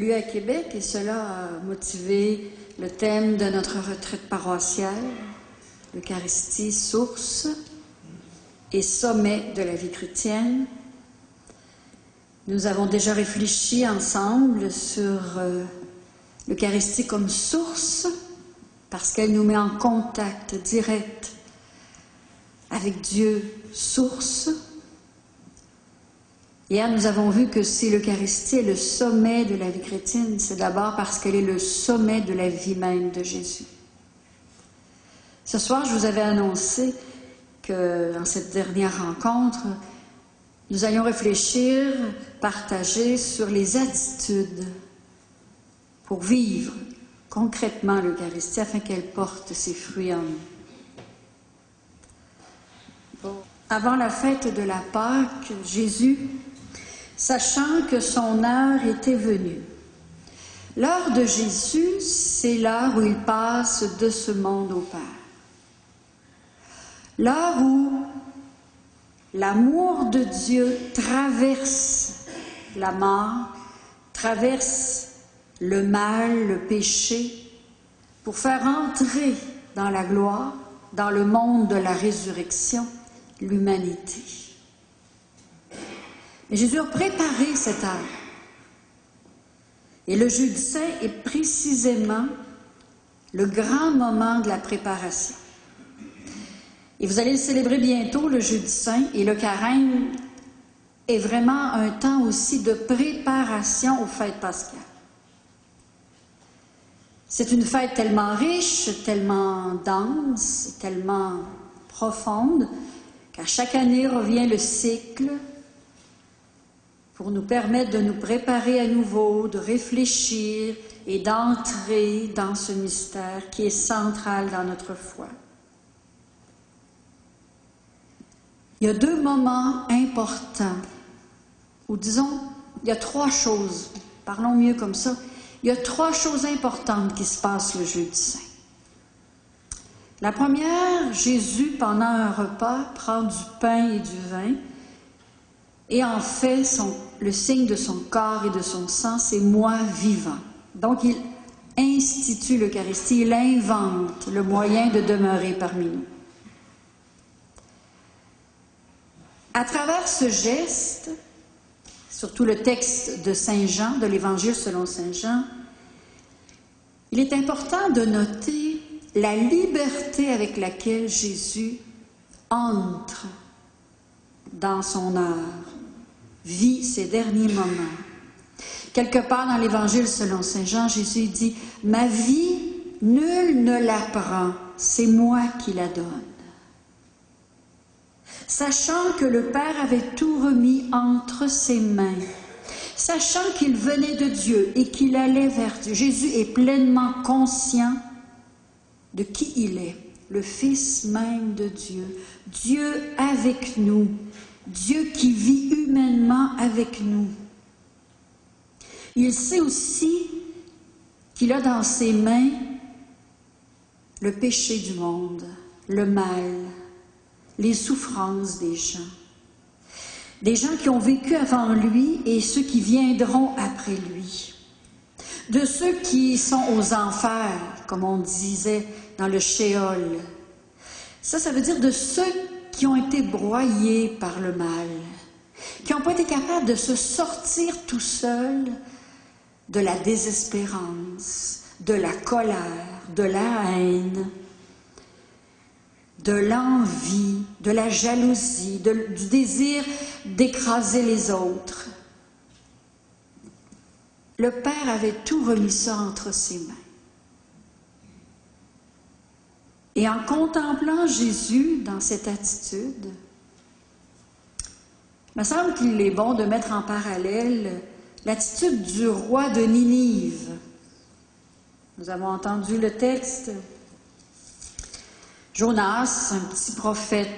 lieu à Québec et cela a motivé le thème de notre retraite paroissiale, l'Eucharistie, source et sommet de la vie chrétienne. Nous avons déjà réfléchi ensemble sur l'Eucharistie comme source, parce qu'elle nous met en contact direct avec Dieu, source. Hier, nous avons vu que si l'Eucharistie est le sommet de la vie chrétienne, c'est d'abord parce qu'elle est le sommet de la vie même de Jésus. Ce soir, je vous avais annoncé que dans cette dernière rencontre, nous allions réfléchir, partager sur les attitudes pour vivre concrètement l'Eucharistie afin qu'elle porte ses fruits en nous. Avant la fête de la Pâque, Jésus, sachant que son heure était venue. L'heure de Jésus, c'est l'heure où il passe de ce monde au Père. L'heure où l'amour de Dieu traverse la mort, traverse le mal, le péché, pour faire entrer dans la gloire, dans le monde de la résurrection, l'humanité. Mais Jésus a préparé cette heure. Et le Jeudi Saint est précisément le grand moment de la préparation. Et vous allez le célébrer bientôt, le Jeudi Saint, et le Carême est vraiment un temps aussi de préparation aux fêtes pascales. C'est une fête tellement riche, tellement dense, tellement profonde, qu'à chaque année revient le cycle pour nous permettre de nous préparer à nouveau, de réfléchir et d'entrer dans ce mystère qui est central dans notre foi. Il y a deux moments importants, ou disons, il y a trois choses, parlons mieux comme ça, il y a trois choses importantes qui se passent le Jeudi Saint. La première, Jésus, pendant un repas, prend du pain et du vin et en fait le signe de son corps et de son sang, c'est moi vivant. Donc il institue l'Eucharistie, il invente le moyen de demeurer parmi nous. À travers ce geste, surtout le texte de Saint Jean, de l'Évangile selon Saint Jean, il est important de noter la liberté avec laquelle Jésus entre dans son heure, vit ses derniers moments. Quelque part dans l'Évangile selon Saint Jean, Jésus dit « Ma vie, nul ne la prend, c'est moi qui la donne. » Sachant que le Père avait tout remis entre ses mains, sachant qu'il venait de Dieu et qu'il allait vers Dieu, Jésus est pleinement conscient de qui il est, le Fils même de Dieu, Dieu avec nous, Dieu qui vit humainement avec nous. Il sait aussi qu'il a dans ses mains le péché du monde, le mal, les souffrances des gens qui ont vécu avant lui et ceux qui viendront après lui, de ceux qui sont aux enfers, comme on disait dans le Sheol. Ça veut dire de ceux qui ont été broyés par le mal, qui n'ont pas été capables de se sortir tout seuls de la désespérance, de la colère, de la haine, de l'envie, de la jalousie, du désir d'écraser les autres. Le Père avait tout remis ça entre ses mains. Et en contemplant Jésus dans cette attitude, il me semble qu'il est bon de mettre en parallèle l'attitude du roi de Ninive. Nous avons entendu le texte. Jonas, un petit prophète,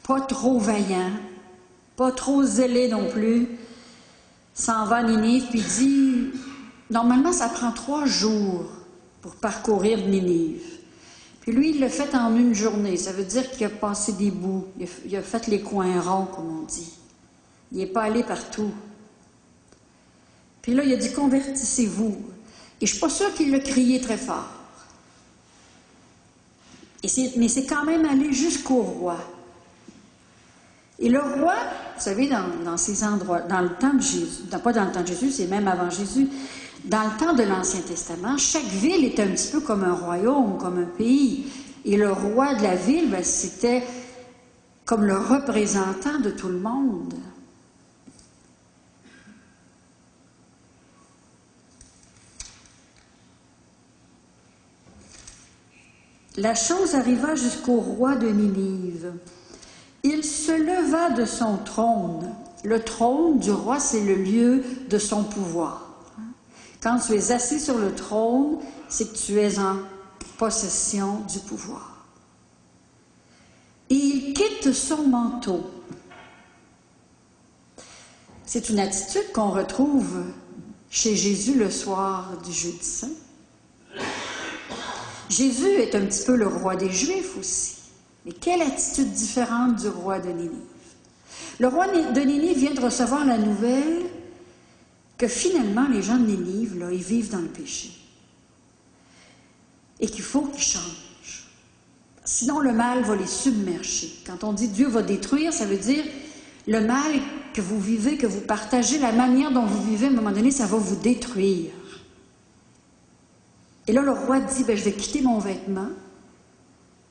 pas trop vaillant, pas trop zélé non plus, s'en va à Ninive puis dit, normalement ça prend 3 jours pour parcourir Ninive. Puis lui, il l'a fait en une journée. Ça veut dire qu'il a passé des bouts. Il a fait les coins ronds, comme on dit. Il n'est pas allé partout. Puis là, il a dit, convertissez-vous. Et je ne suis pas sûre qu'il l'a crié très fort. Mais c'est quand même allé jusqu'au roi. Et le roi, vous savez, dans ces endroits, dans le temps de Jésus, pas dans le temps de Jésus, c'est même avant Jésus, dans le temps de l'Ancien Testament, chaque ville était un petit peu comme un royaume, comme un pays. Et le roi de la ville, ben, c'était comme le représentant de tout le monde. La chose arriva jusqu'au roi de Ninive. Il se leva de son trône. Le trône du roi, c'est le lieu de son pouvoir. Quand tu es assis sur le trône, c'est que tu es en possession du pouvoir. Et il quitte son manteau. C'est une attitude qu'on retrouve chez Jésus le soir du Jeudi Saint. Jésus est un petit peu le roi des Juifs aussi. Mais quelle attitude différente du roi de Ninive. Le roi de Ninive vient de recevoir la nouvelle que finalement les gens de Ninive, là, ils vivent dans le péché. Et qu'il faut qu'ils changent. Sinon, le mal va les submerger. Quand on dit Dieu va détruire, ça veut dire le mal que vous vivez, que vous partagez, la manière dont vous vivez, à un moment donné, ça va vous détruire. Et là, le roi dit, je vais quitter mon vêtement.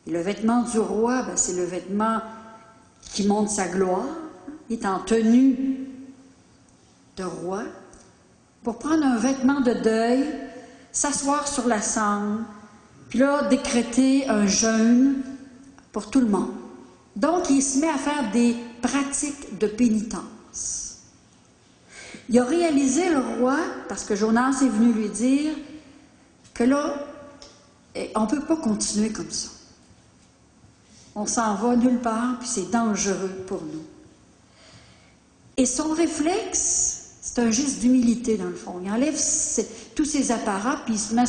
Et le vêtement du roi, c'est le vêtement qui montre sa gloire. Il est en tenue de roi. Pour prendre un vêtement de deuil, s'asseoir sur la cendre, puis là, décréter un jeûne pour tout le monde. Donc, il se met à faire des pratiques de pénitence. Il a réalisé, le roi, parce que Jonas est venu lui dire, que là, on ne peut pas continuer comme ça. On s'en va nulle part, puis c'est dangereux pour nous. Et son réflexe, c'est un geste d'humilité, dans le fond. Il enlève tous ses apparats, puis il se met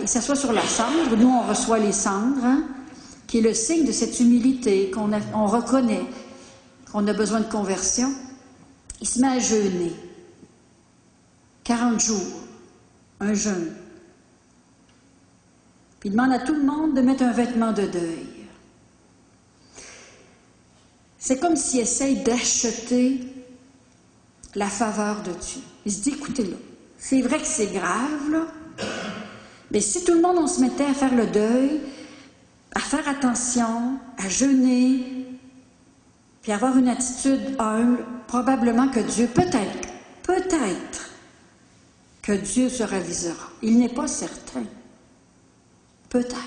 il s'assoit sur la cendre. Nous, on reçoit les cendres, hein, qui est le signe de cette humilité on reconnaît qu'on a besoin de conversion. Il se met à jeûner. 40 jours, un jeûne. Puis il demande à tout le monde de mettre un vêtement de deuil. C'est comme s'il essaye d'acheter la faveur de Dieu. Il se dit, écoutez là, c'est vrai que c'est grave, là, mais si tout le monde, on se mettait à faire le deuil, à faire attention, à jeûner, puis avoir une attitude humble, probablement que Dieu, peut-être, que Dieu se ravisera. Il n'est pas certain. Peut-être.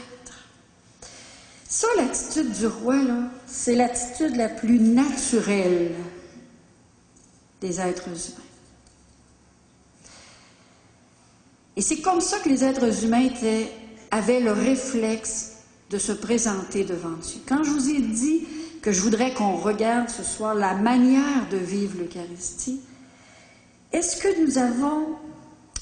Ça, l'attitude du roi, là, c'est l'attitude la plus naturelle des êtres humains. Et c'est comme ça que les êtres humains avaient le réflexe de se présenter devant Dieu. Quand je vous ai dit que je voudrais qu'on regarde ce soir la manière de vivre l'Eucharistie, est-ce que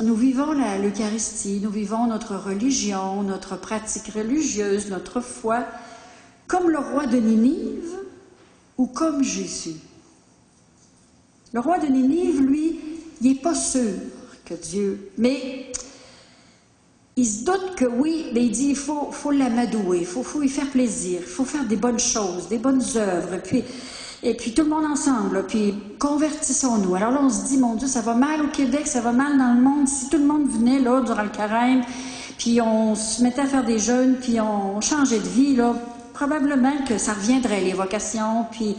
nous vivons l'Eucharistie, nous vivons notre religion, notre pratique religieuse, notre foi, comme le roi de Ninive ou comme Jésus? Le roi de Ninive, lui, il n'est pas sûr que Dieu... Mais il se doute que oui, mais il dit il faut l'amadouer, il faut y faire plaisir, il faut faire des bonnes choses, des bonnes œuvres, et puis tout le monde ensemble, là, puis convertissons-nous. Alors là, on se dit, mon Dieu, ça va mal au Québec, ça va mal dans le monde. Si tout le monde venait là durant le carême, puis on se mettait à faire des jeûnes, puis on changeait de vie, là, probablement que ça reviendrait, les vocations, puis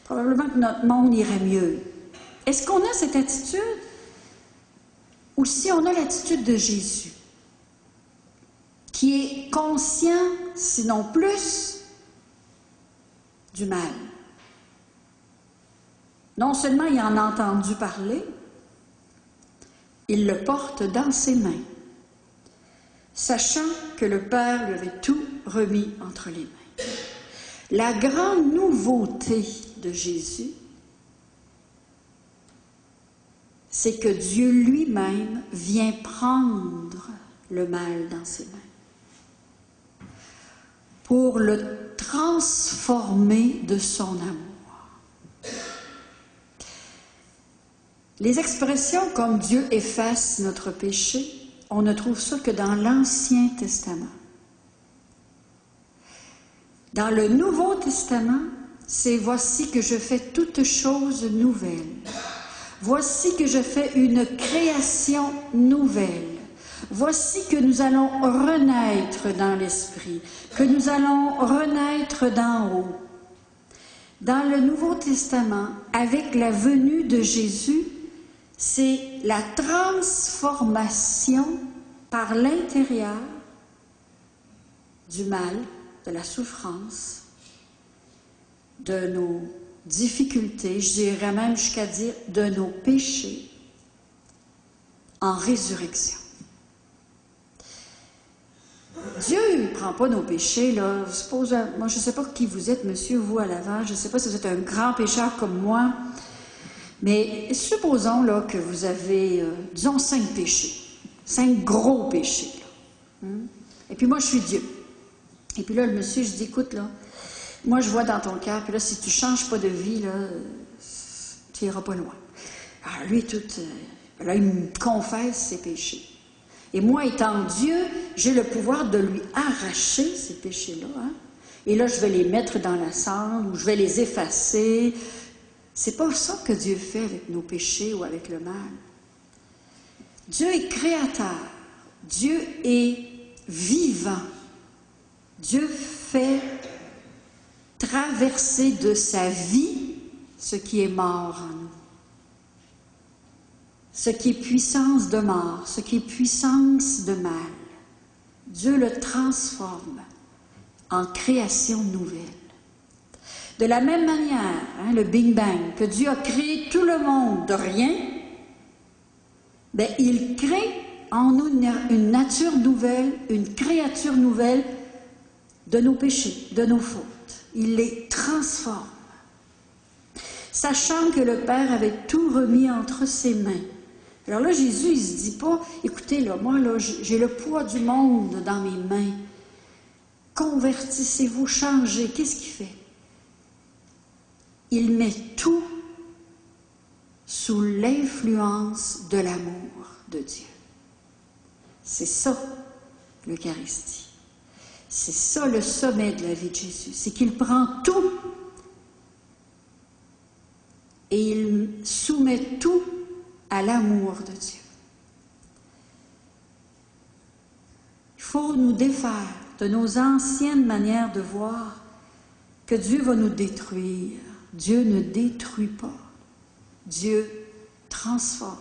probablement que notre monde irait mieux. Est-ce qu'on a cette attitude? Ou si on a l'attitude de Jésus, qui est conscient, sinon plus, du mal. Non seulement il en a entendu parler, il le porte dans ses mains, sachant que le Père lui avait tout remis entre les mains. La grande nouveauté de Jésus, c'est que Dieu lui-même vient prendre le mal dans ses mains pour le transformer de son amour. Les expressions comme Dieu efface notre péché, on ne trouve ça que dans l'Ancien Testament. Dans le Nouveau Testament, c'est « Voici que je fais toutes choses nouvelles. Voici que je fais une création nouvelle. Voici que nous allons renaître dans l'Esprit, que nous allons renaître d'en haut. » Dans le Nouveau Testament, avec la venue de Jésus, c'est la transformation par l'intérieur du mal, de la souffrance, de nos difficultés, je dirais même jusqu'à dire de nos péchés, en résurrection. Dieu ne prend pas nos péchés, là. Moi, je ne sais pas qui vous êtes, monsieur, vous à l'avant, je ne sais pas si vous êtes un grand pécheur comme moi, mais supposons là, que vous avez, disons, 5 péchés, 5 gros péchés. Là. Et puis moi, je suis Dieu. Et puis là, le monsieur, je dis, écoute, là, moi, je vois dans ton cœur, puis là, si tu ne changes pas de vie, là, tu n'iras pas loin. Alors lui, là, il me confesse ses péchés. Et moi, étant Dieu, j'ai le pouvoir de lui arracher ces péchés-là. Hein? Et là, je vais les mettre dans la cendre ou je vais les effacer. C'est pas ça que Dieu fait avec nos péchés ou avec le mal. Dieu est créateur. Dieu est vivant. Dieu fait traverser de sa vie ce qui est mort en nous. Ce qui est puissance de mort, ce qui est puissance de mal. Dieu le transforme en création nouvelle. De la même manière, hein, le Big Bang, que Dieu a créé tout le monde de rien, bien, il crée en nous une nature nouvelle, une créature nouvelle de nos péchés, de nos fautes. Il les transforme. Sachant que le Père avait tout remis entre ses mains. Alors là, Jésus, il ne se dit pas, écoutez, là, moi, là, j'ai le poids du monde dans mes mains. Convertissez-vous, changez. Qu'est-ce qu'il fait? Il met tout sous l'influence de l'amour de Dieu. C'est ça, l'Eucharistie. C'est ça le sommet de la vie de Jésus. C'est qu'il prend tout et il soumet tout à l'amour de Dieu. Il faut nous défaire de nos anciennes manières de voir que Dieu va nous détruire. Dieu ne détruit pas. Dieu transforme,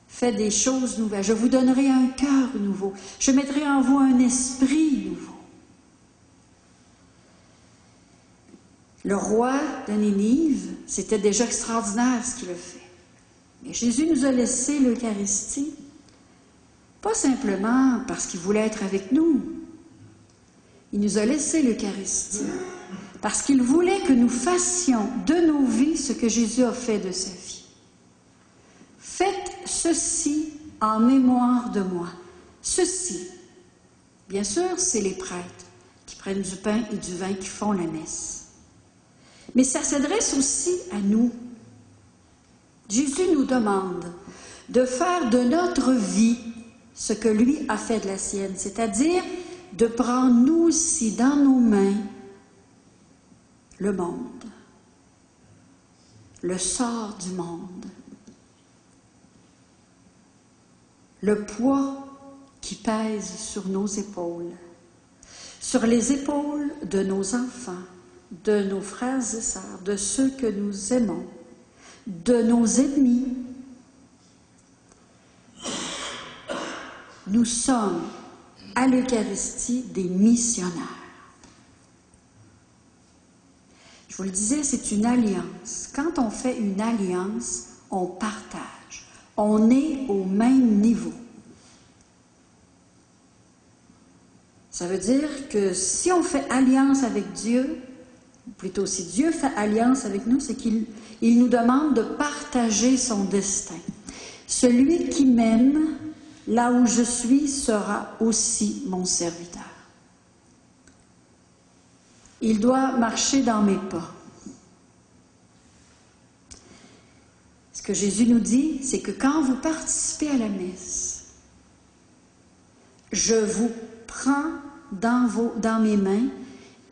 fait des choses nouvelles. Je vous donnerai un cœur nouveau. Je mettrai en vous un esprit nouveau. Le roi de Ninive, c'était déjà extraordinaire ce qu'il a fait. Mais Jésus nous a laissé l'Eucharistie, pas simplement parce qu'il voulait être avec nous. Il nous a laissé l'Eucharistie parce qu'il voulait que nous fassions de nos vies ce que Jésus a fait de sa vie. Faites ceci en mémoire de moi. Ceci, bien sûr, c'est les prêtres qui prennent du pain et du vin, qui font la messe. Mais ça s'adresse aussi à nous. Jésus nous demande de faire de notre vie ce que lui a fait de la sienne, c'est-à-dire de prendre nous aussi dans nos mains le monde, le sort du monde, le poids qui pèse sur nos épaules, sur les épaules de nos enfants, de nos frères et sœurs, de ceux que nous aimons, de nos ennemis. Nous sommes à l'Eucharistie des missionnaires. Je vous le disais, c'est une alliance. Quand on fait une alliance, on partage. On est au même niveau. Ça veut dire que si on fait alliance avec Dieu, ou plutôt si Dieu fait alliance avec nous, c'est qu'il nous demande de partager son destin. Celui qui m'aime, là où je suis, sera aussi mon serviteur. Il doit marcher dans mes pas. que Jésus nous dit, c'est que quand vous participez à la messe, je vous prends dans mes mains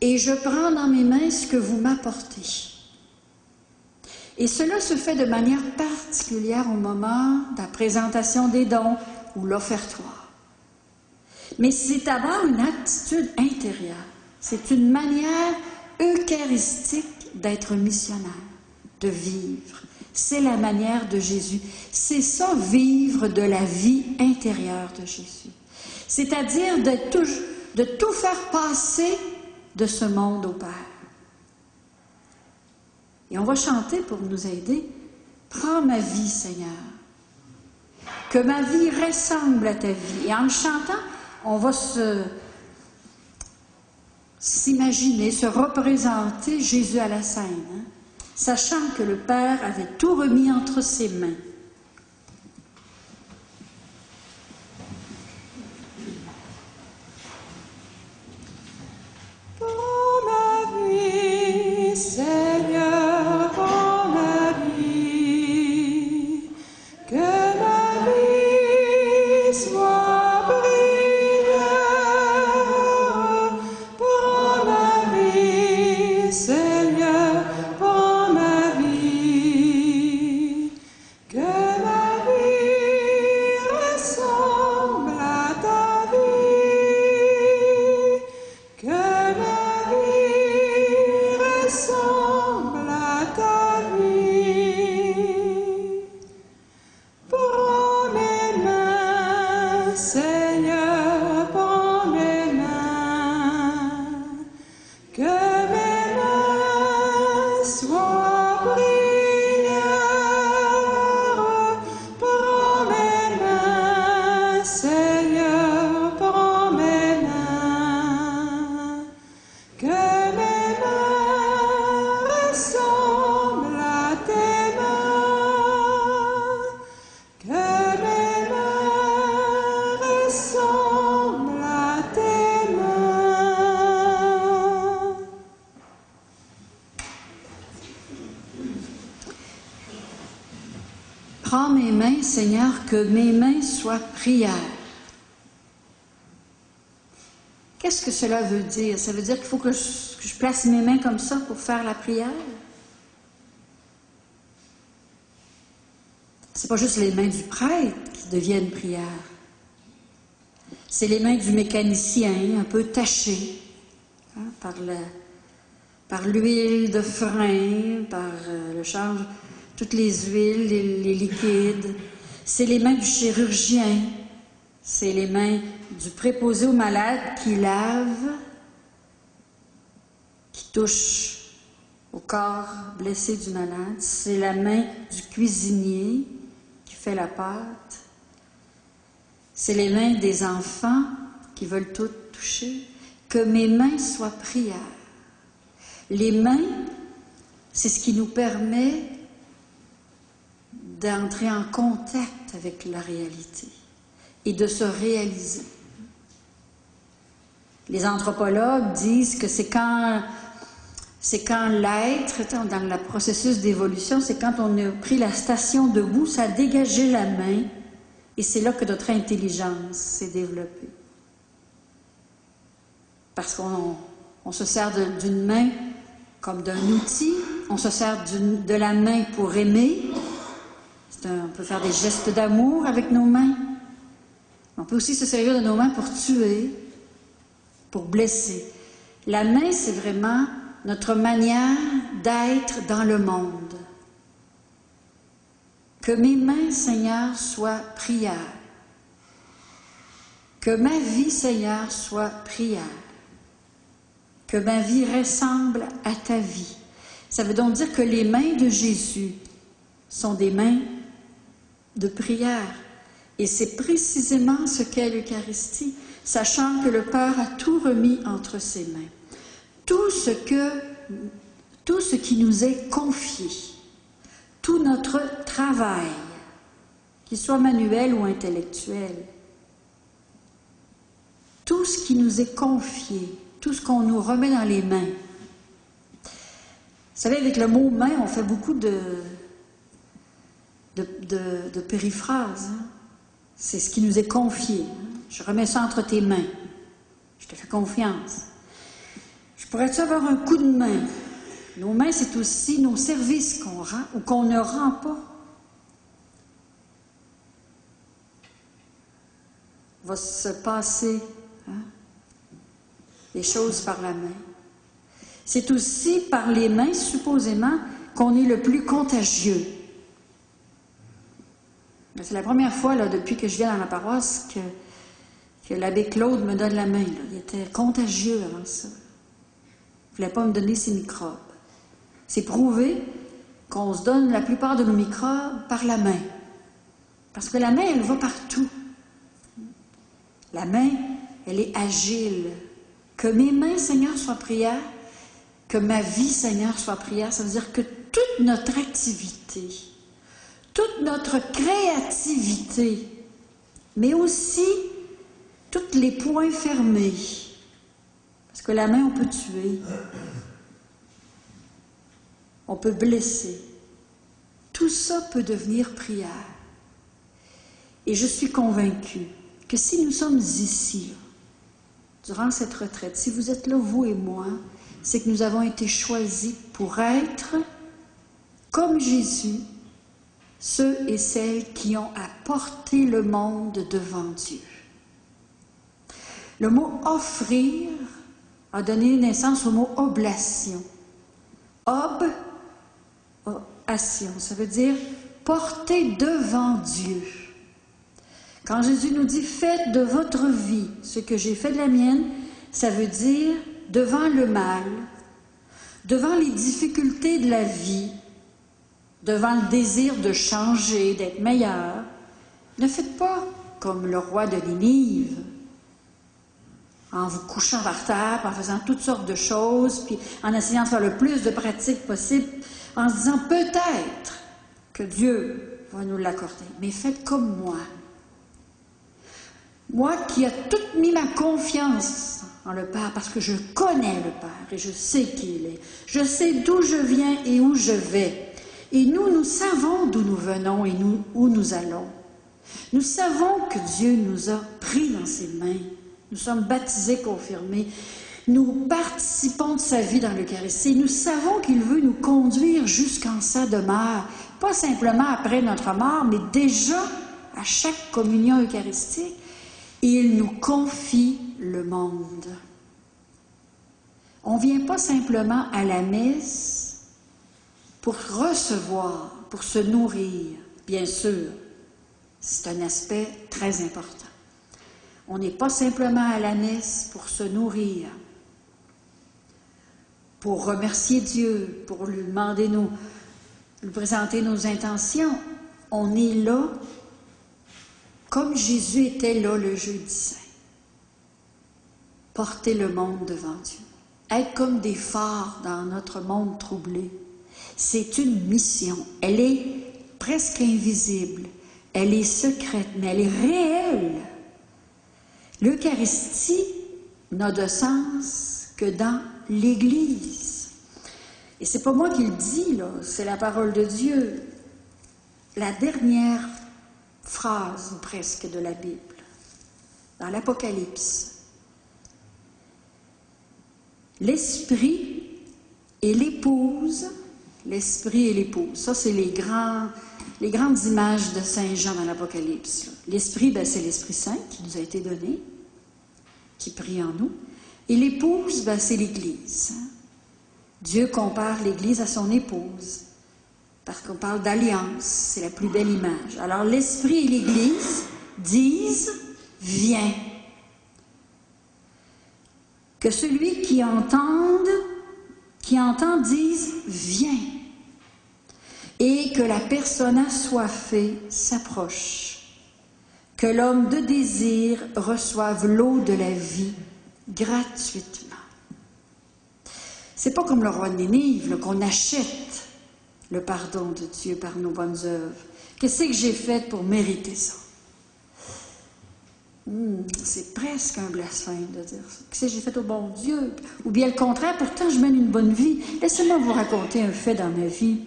et je prends dans mes mains ce que vous m'apportez. Et cela se fait de manière particulière au moment de la présentation des dons ou l'offertoire. Mais c'est d'abord une attitude intérieure. C'est une manière eucharistique d'être missionnaire, de vivre. C'est la manière de Jésus. C'est ça, vivre de la vie intérieure de Jésus. C'est-à-dire de tout faire passer de ce monde au Père. Et on va chanter pour nous aider. Prends ma vie, Seigneur. Que ma vie ressemble à ta vie. Et en le chantant, on va s'imaginer, se représenter Jésus à la scène, hein, sachant que le Père avait tout remis entre ses mains. Prends mes mains, Seigneur, que mes mains soient prières. Qu'est-ce que cela veut dire? Ça veut dire qu'il faut que je place mes mains comme ça pour faire la prière? C'est pas juste les mains du prêtre qui deviennent prières. C'est les mains du mécanicien, un peu tachées, hein, par l'huile de frein, par le change, toutes les huiles, les liquides. C'est les mains du chirurgien. C'est les mains du préposé aux malades qui lave, qui touche au corps blessé du malade. C'est la main du cuisinier qui fait la pâte. C'est les mains des enfants qui veulent tout toucher. Que mes mains soient prières. Les mains, c'est ce qui nous permet d'entrer en contact avec la réalité et de se réaliser. Les anthropologues disent que c'est quand l'être, dans le processus d'évolution, c'est quand on a pris la station debout, ça a dégagé la main, et c'est là que notre intelligence s'est développée. Parce qu'on se sert d'une main comme d'un outil, on se sert de la main pour aimer, on peut faire des gestes d'amour avec nos mains. On peut aussi se servir de nos mains pour tuer, pour blesser. La main, c'est vraiment notre manière d'être dans le monde. Que mes mains, Seigneur, soient prières. Que ma vie, Seigneur, soit prière. Que ma vie ressemble à ta vie. Ça veut donc dire que les mains de Jésus sont des mains de prière. Et c'est précisément ce qu'est l'Eucharistie, sachant que le Père a tout remis entre ses mains. Tout ce qui nous est confié, tout notre travail, qu'il soit manuel ou intellectuel, tout ce qui nous est confié, tout ce qu'on nous remet dans les mains. Vous savez, avec le mot « main », on fait beaucoup de périphrase. Hein? C'est ce qui nous est confié. Hein? Je remets ça entre tes mains. Je te fais confiance. Je pourrais-tu avoir un coup de main? Nos mains, c'est aussi nos services qu'on rend ou qu'on ne rend pas. Va se passer les choses par la main. C'est aussi par les mains, supposément, qu'on est le plus contagieux. C'est la première fois, là, depuis que je viens dans la paroisse, que l'abbé Claude me donne la main. Là. Il était contagieux avant ça. Il ne voulait pas me donner ses microbes. C'est prouvé qu'on se donne la plupart de nos microbes par la main. Parce que la main, elle va partout. La main, elle est agile. Que mes mains, Seigneur, soient prières, que ma vie, Seigneur, soit prière, ça veut dire que toute notre activité, toute notre créativité, mais aussi tous les poings fermés, parce que la main, on peut tuer, on peut blesser. Tout ça peut devenir prière. Et je suis convaincue que si nous sommes ici, durant cette retraite, si vous êtes là, vous et moi, c'est que nous avons été choisis pour être, comme Jésus, ceux et celles qui ont apporté le monde devant Dieu. Le mot « offrir » a donné naissance au mot « oblation ». Ob-ation, ça veut dire « porter devant Dieu ». Quand Jésus nous dit « faites de votre vie ce que j'ai fait de la mienne », ça veut dire devant le mal, devant les difficultés de la vie, devant le désir de changer, d'être meilleur, ne faites pas comme le roi de Ninive, en vous couchant par terre, en faisant toutes sortes de choses, puis en essayant de faire le plus de pratiques possible, en se disant peut-être que Dieu va nous l'accorder, mais faites comme moi. Moi qui ai tout mis ma confiance en le Père, parce que je connais le Père et je sais qui il est. Je sais d'où je viens et où je vais. Et nous savons d'où nous venons et où nous allons. Nous savons que Dieu nous a pris dans ses mains. Nous sommes baptisés, confirmés. Nous participons de sa vie dans l'Eucharistie. Nous savons qu'il veut nous conduire jusqu'en sa demeure. Pas simplement après notre mort, mais déjà à chaque communion eucharistique. Et il nous confie le monde. On ne vient pas simplement à la messe pour recevoir, pour se nourrir. Bien sûr, c'est un aspect très important. On n'est pas simplement à la messe pour se nourrir, pour remercier Dieu, pour lui demander lui présenter nos intentions. On est là comme Jésus était là le jeudi saint. Porter le monde devant Dieu. Être comme des phares dans notre monde troublé. C'est une mission. Elle est presque invisible. Elle est secrète, mais elle est réelle. L'Eucharistie n'a de sens que dans l'Église. Et c'est pas moi qui le dis, là, c'est la parole de Dieu. La dernière phrase presque de la Bible, dans l'Apocalypse. L'Esprit et l'épouse, l'Esprit et l'épouse, ça c'est les grandes images de Saint Jean dans l'Apocalypse. L'Esprit, c'est l'Esprit Saint qui nous a été donné, qui prie en nous, et l'épouse, c'est l'Église. Dieu compare l'Église à son épouse. Parce qu'on parle d'alliance, c'est la plus belle image. Alors l'Esprit et l'Église disent « Viens ». Que celui qui entend dise « Viens ». Et que la personne assoiffée s'approche. Que l'homme de désir reçoive l'eau de la vie gratuitement. C'est pas comme le roi de Ninive qu'on achète le pardon de Dieu par nos bonnes œuvres. Qu'est-ce que j'ai fait pour mériter ça? C'est presque un blasphème de dire ça. Qu'est-ce que j'ai fait au bon Dieu? Ou bien le contraire, pourtant je mène une bonne vie. Laissez-moi vous raconter un fait dans ma vie.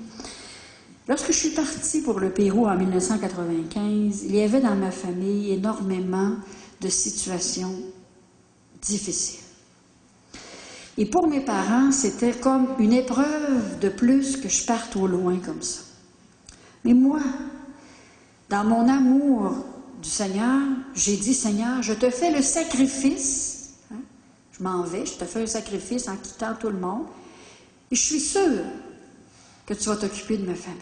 Lorsque je suis partie pour le Pérou en 1995, il y avait dans ma famille énormément de situations difficiles. Et pour mes parents, c'était comme une épreuve de plus que je parte au loin comme ça. Mais moi, dans mon amour du Seigneur, j'ai dit, Seigneur, je te fais le sacrifice. Hein? Je m'en vais, je te fais un sacrifice en quittant tout le monde. Et je suis sûre que tu vas t'occuper de ma famille.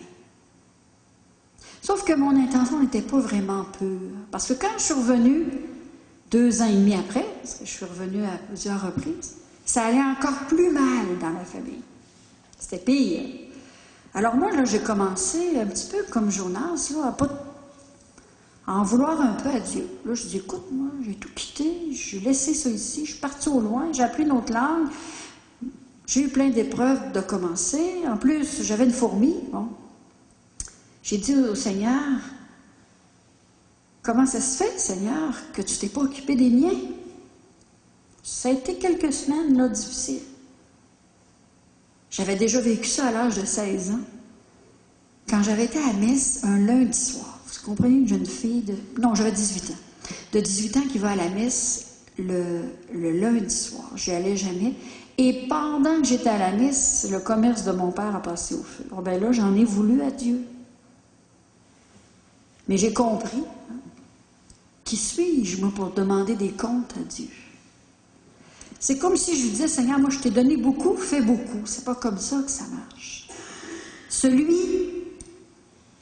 Sauf que mon intention n'était pas vraiment pure. Parce que quand je suis revenue, 2 ans et demi après, parce que je suis revenue à plusieurs reprises, ça allait encore plus mal dans la famille. C'était pire. Alors moi, là, j'ai commencé un petit peu comme Jonas, là, à en vouloir un peu à Dieu. Là, je dis, écoute, moi, j'ai tout quitté, j'ai laissé ça ici, je suis partie au loin, j'ai appris une autre langue, j'ai eu plein d'épreuves de commencer. En plus, j'avais une fourmi, bon. J'ai dit au Seigneur, comment ça se fait, Seigneur, que tu t'es pas occupé des miens? Ça a été quelques semaines, là, difficiles. J'avais déjà vécu ça à l'âge de 16 ans, quand j'avais été à la messe un lundi soir. Vous comprenez, une jeune fille de... Non, j'avais 18 ans. De 18 ans qui va à la messe le lundi soir. J'y allais jamais. Et pendant que j'étais à la messe, le commerce de mon père a passé au feu. Bon, ben là, j'en ai voulu à Dieu. Mais j'ai compris, hein, qui suis-je, moi, pour demander des comptes à Dieu? C'est comme si je lui disais, Seigneur, moi, je t'ai donné beaucoup, fais beaucoup. C'est pas comme ça que ça marche. Celui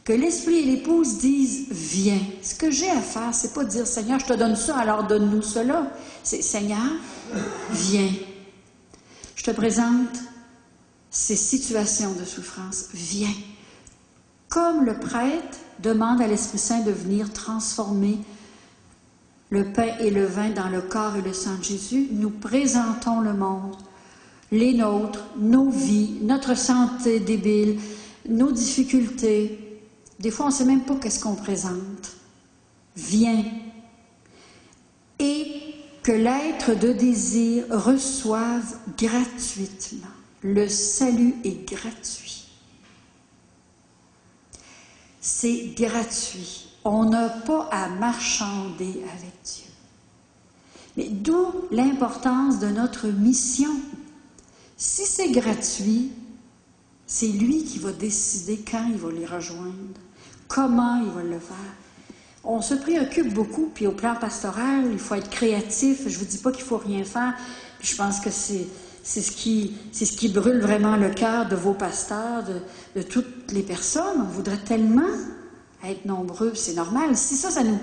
que l'esprit et l'épouse disent, viens. Ce que j'ai à faire, c'est pas de dire, Seigneur, je te donne ça, alors donne-nous cela. C'est, Seigneur, viens. Je te présente ces situations de souffrance. Viens. Comme le prêtre demande à l'Esprit Saint de venir transformer le pain et le vin dans le corps et le sang de Jésus, nous présentons le monde, les nôtres, nos vies, notre santé débile, nos difficultés. Des fois, on ne sait même pas qu'est-ce qu'on présente. Viens. Et que l'être de désir reçoive gratuitement. Le salut est gratuit. C'est gratuit. On n'a pas à marchander avec Dieu. Mais d'où l'importance de notre mission. Si c'est gratuit, c'est lui qui va décider quand il va les rejoindre, comment il va le faire. On se préoccupe beaucoup, puis au plan pastoral, il faut être créatif. Je ne vous dis pas qu'il ne faut rien faire. Puis je pense que c'est ce qui brûle vraiment le cœur de vos pasteurs, de toutes les personnes. On voudrait tellement être nombreux, c'est normal. Si ça nous